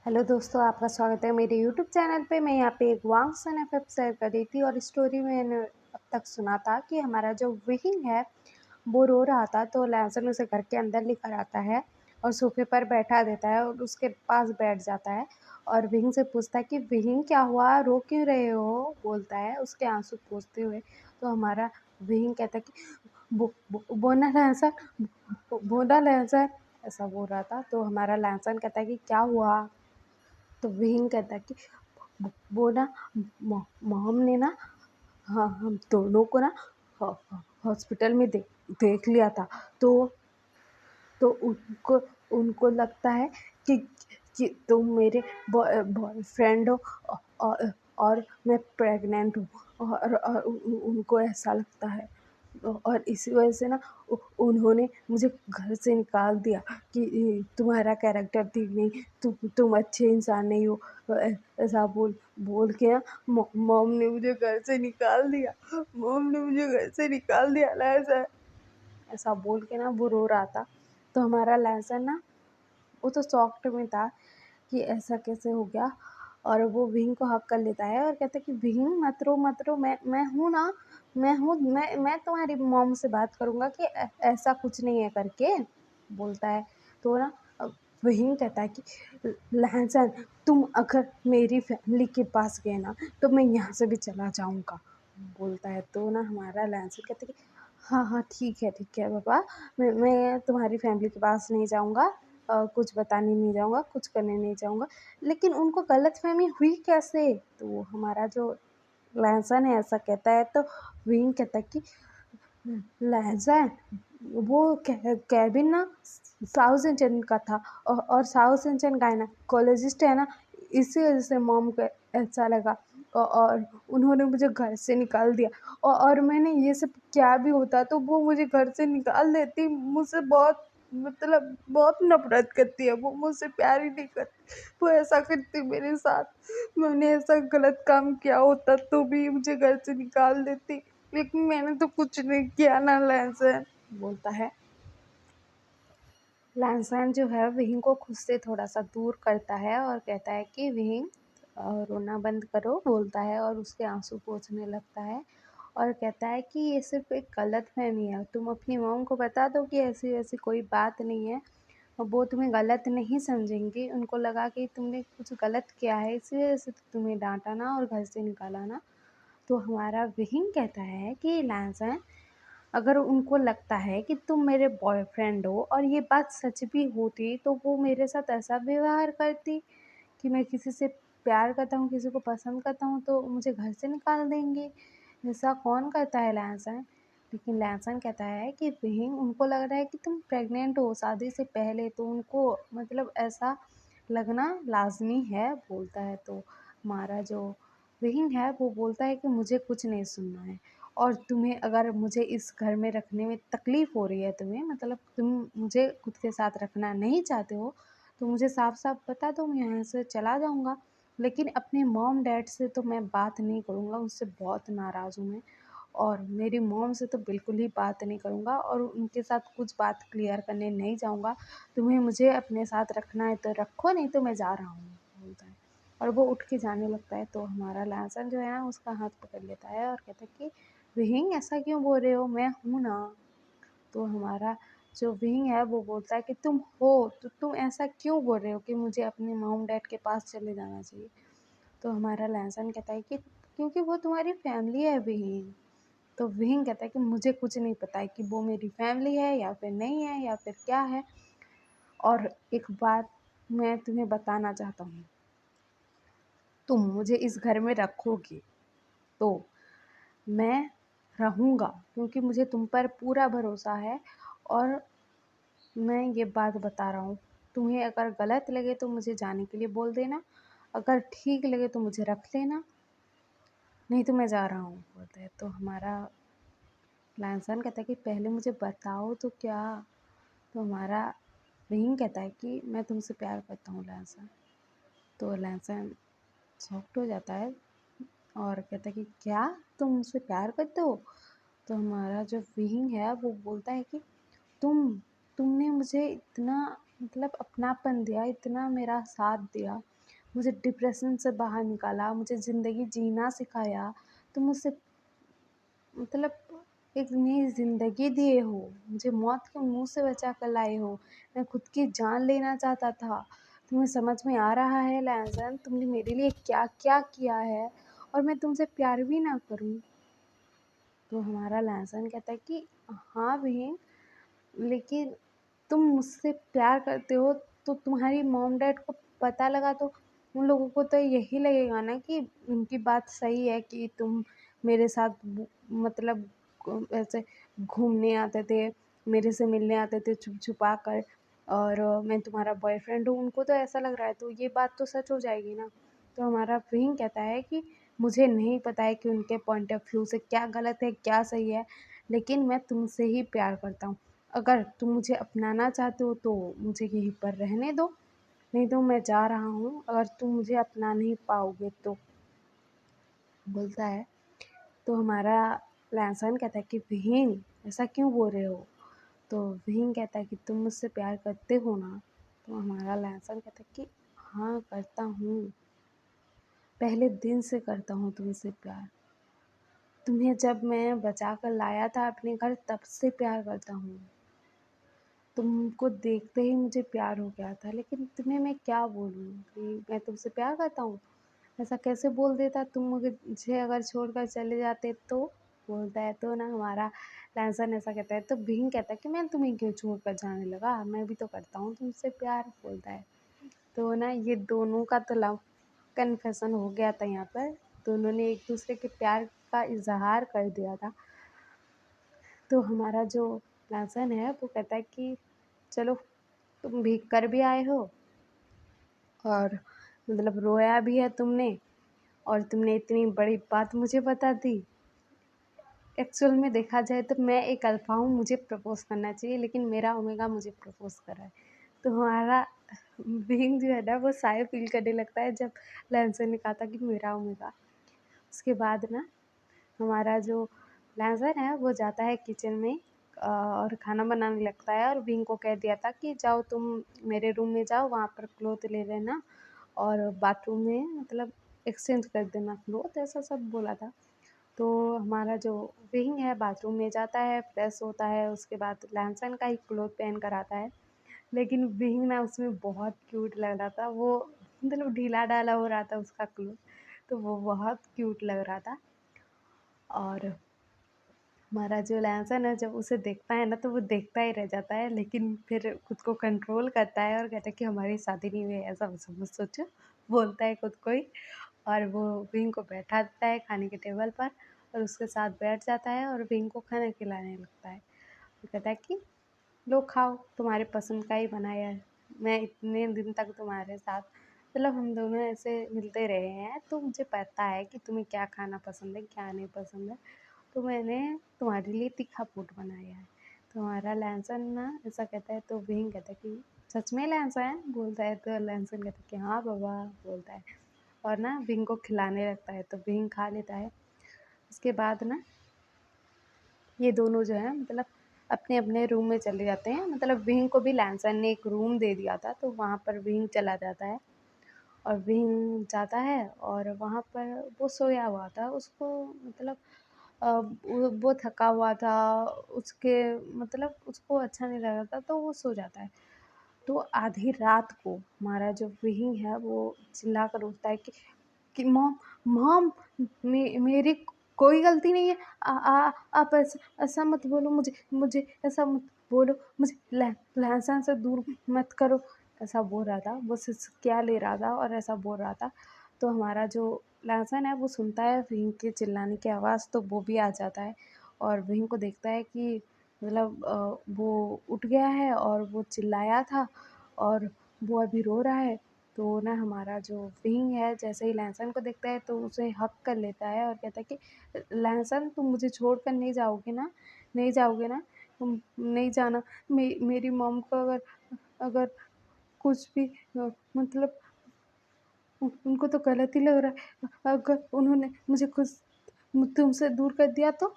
Hello दोस्तों, आपका स्वागत है मेरे यूट्यूब चैनल पे। मैं यहाँ पे एक वांग सन एफएफ शेयर कर रही थी और स्टोरी मैंने अब तक सुना था कि हमारा जो विहिंग है वो रो रहा था, तो लहसुन उसे घर के अंदर लेकर आता है और सोफे पर बैठा देता है और उसके पास बैठ जाता है और विहिंग से पूछता है कि विहिंग क्या हुआ, रो क्यों रहे हो, बोलता है उसके आंसू पोंछते हुए। तो हमारा विहिंग कहता है कि बोना लहसुन, बोना लहसुन, ऐसा बोल रहा था। तो हमारा लहसुन कहता है कि क्या हुआ। तो विहिंग कहता है कि वो ना मॉम ने ना, हाँ, हम दोनों को ना हॉस्पिटल में देख लिया था। तो उनको उनको लगता है कि तुम मेरे बॉयफ्रेंड हो और मैं प्रेग्नेंट हूँ और उनको ऐसा लगता है और इसी वजह से ना उन्होंने मुझे घर से निकाल दिया कि तुम्हारा कैरेक्टर ठीक नहीं, तुम अच्छे इंसान नहीं हो। ऐसा बोल बोल के ना मॉम ने मुझे घर से निकाल दिया, मॉम ने मुझे घर से निकाल दिया ऐसा ऐसा बोल के ना वो रो रहा था। तो हमारा लहसुन ना वो तो शॉक्ड में था कि ऐसा कैसे हो गया, और वो विंग को हक कर लेता है और कहता है कि विंग मत रो, मैं हूँ ना, मैं तुम्हारी मॉम से बात करूँगा कि ऐसा कुछ नहीं है करके बोलता है। तो ना विंग कहता है कि लहसुन, तुम अगर मेरी फैमिली के पास गए ना तो मैं यहाँ से भी चला जाऊँगा, बोलता है। तो ना हमारा लहसुन कहता है कि हाँ हाँ ठीक है पापा, मैं तुम्हारी फैमिली के पास नहीं जाऊँगा, कुछ बताने नहीं जाऊँगा, कुछ करने नहीं जाऊँगा। लेकिन उनको गलतफ़हमी हुई कैसे? तो हमारा जो लहसुन है ऐसा कहता है। तो विंग कहता है कि लहसुन, वो केबिन ना साउथ इंडियन का था और साउथ इंडियन गायनेकोलॉजिस्ट है ना, इसी वजह से मॉम को ऐसा लगा और उन्होंने मुझे घर से निकाल दिया और मैंने ये सब क्या भी होता तो वो मुझे घर से निकाल देती। मुझसे बहुत, मतलब बहुत नफ़रत करती है वो, मुझसे प्यार ही नहीं करती। वो ऐसा करती मेरे साथ। मैंने ऐसा गलत काम किया होता तो भी मुझे घर से निकाल देती, लेकिन मैंने तो कुछ नहीं किया ना लहसुन, बोलता है। लहसुन जो है विहिंग को खुद से थोड़ा-सा दूर करता है और कहता है कि विहिंग रोना बंद करो, बोलता है और उसके आँसू पोंछने लगता है और कहता है कि ये सिर्फ़ एक गलतफ़हमी है। तुम अपनी मॉम को बता दो कि ऐसी-ऐसी कोई बात नहीं है, और वो तुम्हें गलत नहीं समझेंगी। उनको लगा कि तुमने कुछ गलत किया है, इसी वजह से तुम्हें डाँटा ना और घर से निकाला ना। तो हमारा विहिंग कहता है कि लहसुन, अगर उनको लगता है कि तुम मेरे बॉयफ्रेंड हो और ये बात सच भी होती तो वो मेरे साथ ऐसा व्यवहार करती कि मैं किसी से प्यार करता हूँ, किसी को पसंद करता हूँ तो मुझे घर से निकाल देंगे। ऐसा कौन करता है लहसुन? लेकिन लहसुन कहता है कि विहिंग, उनको लग रहा है कि तुम प्रेग्नेंट हो शादी से पहले, तो उनको मतलब ऐसा लगना लाज़मी है, बोलता है। तो हमारा जो विहिंग है वो बोलता है कि मुझे कुछ नहीं सुनना है और तुम्हें, अगर मुझे इस घर में रखने में तकलीफ़ हो रही है, तुम्हें मतलब तुम मुझे खुद के साथ रखना नहीं चाहते हो, तो मुझे साफ-साफ बता दो, मैं यहाँ से चला जाऊँगा। लेकिन अपने मॉम डैड से तो मैं बात नहीं करूँगा, उससे बहुत नाराज़ हूँ मैं और मेरी मॉम से तो बिल्कुल ही बात नहीं करूँगा और उनके साथ कुछ बात क्लियर करने नहीं जाऊँगा। तुम्हें मुझे अपने साथ रखना है तो रखो, नहीं तो मैं जा रहा हूँ, बोलता है। और वो उठ के जाने लगता है। तो हमारा लहसुन जो है ना उसका हाथ पकड़ लेता है और कहता है कि विहिंग, ऐसा क्यों बोल रहे हो, मैं हूँ ना। तो हमारा जो विंग है वो बोलता है कि तुम हो, तो तुम ऐसा क्यों बोल रहे हो कि मुझे अपने मॉम डैड के पास चले जाना चाहिए। तो हमारा लहसुन कहता है कि क्योंकि वो तुम्हारी फैमिली है विंग। तो विंग कहता है कि मुझे कुछ नहीं पता है कि वो मेरी फैमिली है या फिर नहीं है या फिर क्या है। और एक बात मैं तुम्हें बताना चाहता हूँ, तुम मुझे इस घर में रखोगे तो मैं रहूँगा, क्योंकि मुझे तुम पर पूरा भरोसा है और मैं ये बात बता रहा हूँ। तुम्हें अगर गलत लगे तो मुझे जाने के लिए बोल देना, अगर ठीक लगे तो मुझे रख लेना, नहीं तो मैं जा रहा हूँ, बोलता है। तो हमारा लहसुन कहता है कि पहले मुझे बताओ तो क्या। तो हमारा विंग कहता है कि मैं तुमसे प्यार करता हूँ लहसुन। तो लहसुन शॉक्ड हो जाता है और कहता है कि क्या, तुम मुझसे प्यार करते हो। तो हमारा जो विंग है वो बोलता है कि तुम तुमने मुझे इतना मतलब अपनापन दिया, इतना मेरा साथ दिया, मुझे डिप्रेशन से बाहर निकाला, मुझे ज़िंदगी जीना सिखाया, तुम मुझसे मतलब एक नई ज़िंदगी दिए हो, मुझे मौत के मुँह से बचा कर लाए हो। मैं खुद की जान लेना चाहता था। तुम्हें समझ में आ रहा है लहज़न तुमने मेरे लिए क्या-क्या किया है और मैं तुमसे प्यार भी ना करूँ। तो हमारा लहज़न कहता है कि हाँ बहन, लेकिन तुम मुझसे प्यार करते हो तो तुम्हारी मॉम डैड को पता लगा तो उन लोगों को तो यही लगेगा ना कि उनकी बात सही है कि तुम मेरे साथ मतलब ऐसे घूमने आते थे, मेरे से मिलने आते थे छुप छुपा कर, और मैं तुम्हारा बॉयफ्रेंड हूँ, उनको तो ऐसा लग रहा है तो ये बात तो सच हो जाएगी ना। तो हमारा विंग कहता है कि मुझे नहीं पता है कि उनके पॉइंट ऑफ व्यू से क्या गलत है क्या सही है, लेकिन मैं तुमसे ही प्यार करता हूँ। अगर तुम मुझे अपनाना चाहते हो तो मुझे यहीं पर रहने दो, नहीं तो मैं जा रहा हूँ, अगर तुम मुझे अपना नहीं पाओगे तो। बोलता है। तो हमारा लहसुन कहता है कि विहीन ऐसा क्यों बोल रहे हो? तो विहीन कहता है कि तुम मुझसे प्यार करते हो ना? तो हमारा लहसुन कहता है कि हाँ करता हूँ, पहले दिन से करता हूँ तुमसे प्यार। तुम्हें जब मैं बचा कर लाया था अपने घर तब से प्यार करता हूँ। तुमको देखते ही मुझे प्यार हो गया था, लेकिन तुम्हें मैं क्या बोलूँ कि मैं तुमसे प्यार करता हूँ? ऐसा कैसे बोल देता तुम मुझे अगर छोड़कर चले जाते तो? बोलता है। तो ना हमारा लहसुन ऐसा कहता है तो भीम कहता है कि मैं तुम्हें क्यों छोड़कर जाने लगा? मैं भी तो करता हूँ तुमसे प्यार, बोलता है। तो ना ये दोनों का तो लव कन्फेशन हो गया था यहाँ पर। दोनों ने एक दूसरे के प्यार का इज़हार कर दिया था। तो हमारा जो लहसुन है वो कहता है कि चलो तुम भी कर भी आए हो और मतलब रोया भी है तुमने, और तुमने इतनी बड़ी बात मुझे बता दी। एक्चुअल में देखा जाए तो मैं एक अल्फ़ा हूँ, मुझे प्रपोज़ करना चाहिए, लेकिन मेरा ओमेगा मुझे प्रपोज़ कर रहा है। तो हमारा बीइंग जो है ना वो शाय फ़ील करने लगता है जब लहसुन ने कहा था कि मेरा ओमेगा। उसके बाद ना हमारा जो लहसुन है वो जाता है किचन में और खाना बनाने लगता है, और विंग को कह दिया था कि जाओ तुम मेरे रूम में जाओ, वहाँ पर क्लॉथ ले लेना और बाथरूम में मतलब एक्सचेंज कर देना क्लॉथ, ऐसा सब बोला था। तो हमारा जो विंग है बाथरूम में जाता है, फ्रेश होता है, उसके बाद लहसुन का ही क्लॉथ पहन कर आता है। लेकिन विंग ना उसमें बहुत क्यूट लग रहा था, वो मतलब ढीला ढाला हो रहा था उसका क्लॉथ, तो वो बहुत क्यूट लग रहा था। और हमारा जो लहसुन है जब उसे देखता है ना तो वो देखता ही रह जाता है, लेकिन फिर खुद को कंट्रोल करता है और कहता है कि हमारी शादी नहीं हुई है ऐसा मत सोचो, बोलता है खुद को ही। और वो विंग को बैठाता है खाने के टेबल पर और उसके साथ बैठ जाता है और विंग को खाना खिलाने लगता है। वो कहता है कि लो खाओ, तुम्हारे पसंद का ही बनाया है, मैं इतने दिन तक तुम्हारे साथ मतलब हम दोनों ऐसे मिलते रहे हैं तो मुझे पता है कि तुम्हें क्या खाना पसंद है क्या नहीं पसंद है, तो मैंने तुम्हारे लिए तीखा फूड बनाया है। तो हमारा लहसुन ना ऐसा कहता है तो विंग कहता है कि सच में लहसुन, बोलता है। तो लहसुन कहता है कि हाँ बाबा, बोलता है। और ना विंग को खिलाने लगता है तो विंग खा लेता है। उसके बाद ना ये दोनों जो है मतलब अपने अपने रूम में चले जाते हैं, मतलब विंग को भी लहसुन ने एक रूम दे दिया था तो वहाँ पर विंग चला जाता है। और विंग जाता है और वहाँ पर वो सोया हुआ था, उसको मतलब वो थका हुआ था, उसके मतलब उसको अच्छा नहीं लग रहा था तो वो सो जाता है। तो आधी रात को हमारा जो विंग है वो चिल्ला कर उठता है कि मॉम मॉम, मेरी कोई गलती नहीं है, आप ऐसा ऐसा मत बोलो, मुझे मुझे ऐसा मत बोलो, मुझे लहसुन से दूर मत करो, ऐसा बोल रहा था। वो सिसकियाँ ले रहा था और ऐसा बोल रहा था। तो हमारा जो लहसुन है वो सुनता है विंग के चिल्लाने की आवाज़, तो वो भी आ जाता है और विंग को देखता है कि मतलब वो उठ गया है और वो चिल्लाया था और वो अभी रो रहा है। तो ना हमारा जो विंग है जैसे ही लहसुन को देखता है तो उसे हग कर लेता है और कहता है कि लहसुन तुम मुझे छोड़कर नहीं जाओगे ना? नहीं जाओगे ना? तुम नहीं जाना। मेरी मॉम को अगर अगर कुछ भी मतलब उनको तो गलत ही लग रहा है। अगर उन्होंने मुझे खुद तुमसे दूर कर दिया तो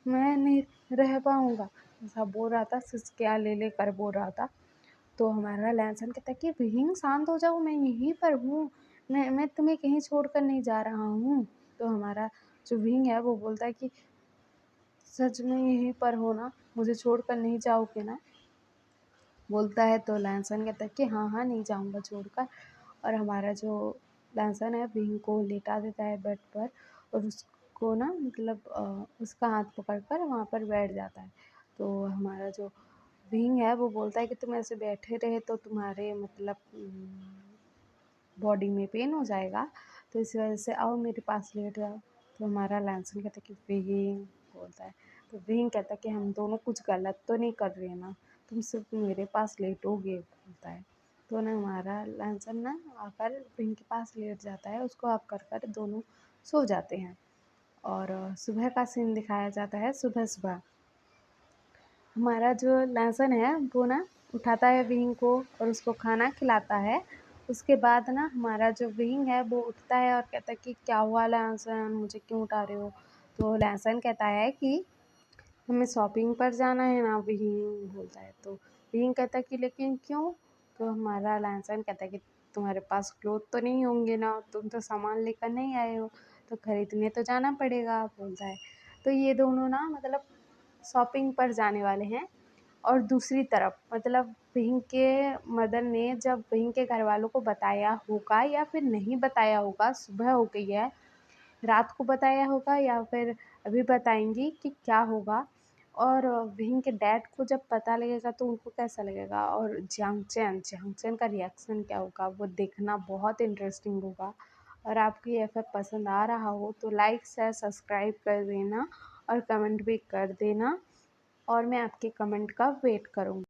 मैं नहीं रह पाऊँगा। ऐसा बोल रहा था, सिसकियाँ ले लेकर बोल रहा था। तो हमारा लहसन कहता है कि विहिंग शांत हो जाओ, मैं यहीं पर हूँ, मैं तुम्हें कहीं छोड़कर नहीं जा रहा हूँ। तो हमारा जो विहिंग है वो बोलता है कि सच में यहीं पर हो ना, मुझे छोड़कर नहीं जाओगे ना? बोलता है तो लहसन कहता है कि हाँ हाँ नहीं जाऊँगा छोड़कर। और हमारा जो लहसन है विहिंग को लेटा देता है बेड पर और उसको ना मतलब उसका हाथ पकड़कर वहाँ पर बैठ जाता है। तो हमारा जो विंग है वो बोलता है कि तुम ऐसे बैठे रहे तो तुम्हारे मतलब बॉडी में पेन हो जाएगा, तो इस वजह से आओ मेरे पास लेट जाओ। तो हमारा लैंसन कहता है कि विंग बोलता है, तो विंग कहता है कि हम दोनों कुछ गलत तो नहीं कर रहे ना, तुम सिर्फ मेरे पास लेटोगे बोलता है। तो ना हमारा लैंसन ना आकर विंग के पास लेट जाता है, उसको आप कर कर दोनों सो जाते हैं। और सुबह का सीन दिखाया जाता है, सुबह सुबह हमारा जो लहसुन है वो ना उठाता है विंग को और उसको खाना खिलाता है। उसके बाद ना हमारा जो विंग है वो उठता है और कहता है कि क्या हुआ लहसुन, मुझे क्यों उठा रहे हो? तो लहसुन कहता है कि हमें शॉपिंग पर जाना है ना, विंग बोलता है। तो विंग कहता है कि लेकिन क्यों? तो हमारा लहसुन कहता है कि तुम्हारे पास क्लोथ तो नहीं होंगे ना, तुम तो सामान लेकर नहीं आए हो, तो खरीदने तो जाना पड़ेगा बोलता है। तो ये दोनों ना मतलब शॉपिंग पर जाने वाले हैं। और दूसरी तरफ मतलब विंग के मदर ने जब विंग के घर वालों को बताया होगा या फिर नहीं बताया होगा, सुबह हो गई है, रात को बताया होगा या फिर अभी बताएंगी कि क्या होगा। और विंग के डैड को जब पता लगेगा तो उनको कैसा लगेगा और जियांगचैन का रिएक्शन क्या होगा, वो देखना बहुत इंटरेस्टिंग होगा। और आपको ये एफएफ पसंद आ रहा हो तो लाइक शेयर सब्सक्राइब कर देना और कमेंट भी कर देना, और मैं आपके कमेंट का वेट करूँगी।